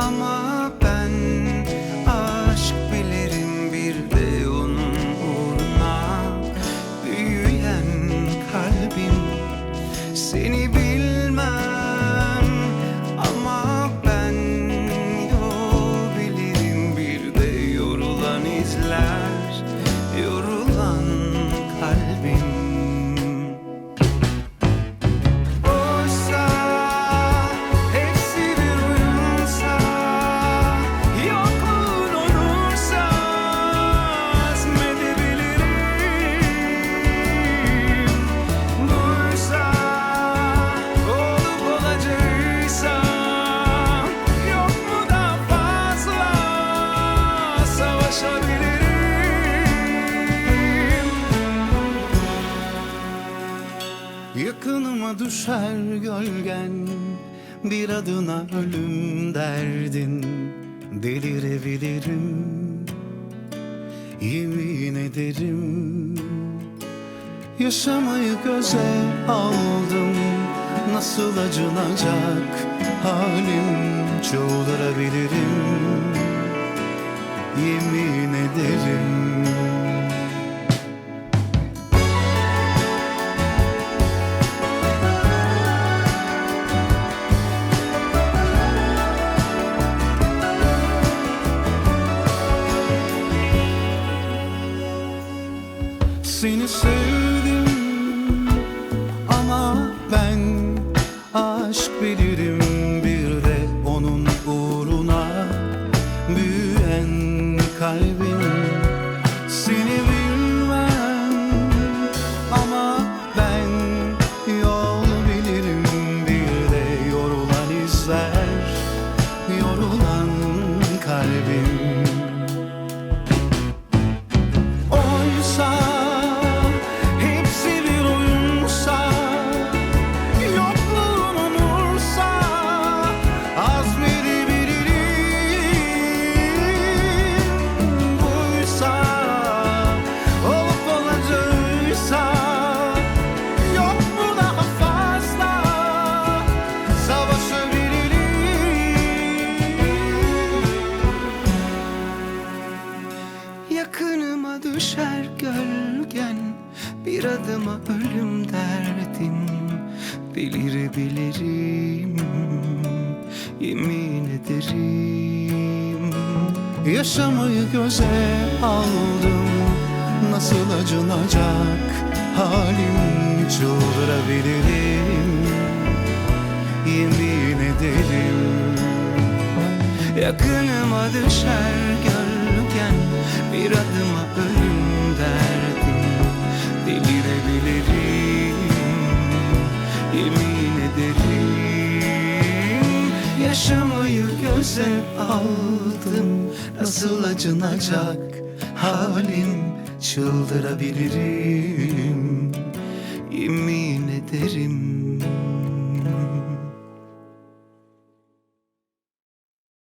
Ama ben aşk bilirim, bir de onun uğruna büyüyen kalbim. Seni bilmem ama ben yol bilirim, bir de yorulan izler, yorulan kalbim. Yakınıma düşer gölgen, bir adına ölüm derdin. Delirebilirim, yemin ederim. Yaşamayı göze aldım, nasıl acınacak halim. Çıldırabilirim, yemin ederim. Seni sevdim ama ben aşk bilirim, bir de onun uğruna büyüyen kalbim. Seni bilmem ama ben yol bilirim, bir de yorulan izler, yorulan kalbim. Oysa yakınıma düşer gölgen, bir adıma ölüm derdin. Delirebilirim, yemin ederim. Yaşamayı göze aldım, nasıl acınacak halim. Çıldırabilirim, yemin ederim. Yakınıma düşer gölgen, bir adıma ölüm derdin. Delirebilirim, yemin ederim. Yaşamayı göze aldım, nasıl acınacak halim. Çıldırabilirim, yemin ederim.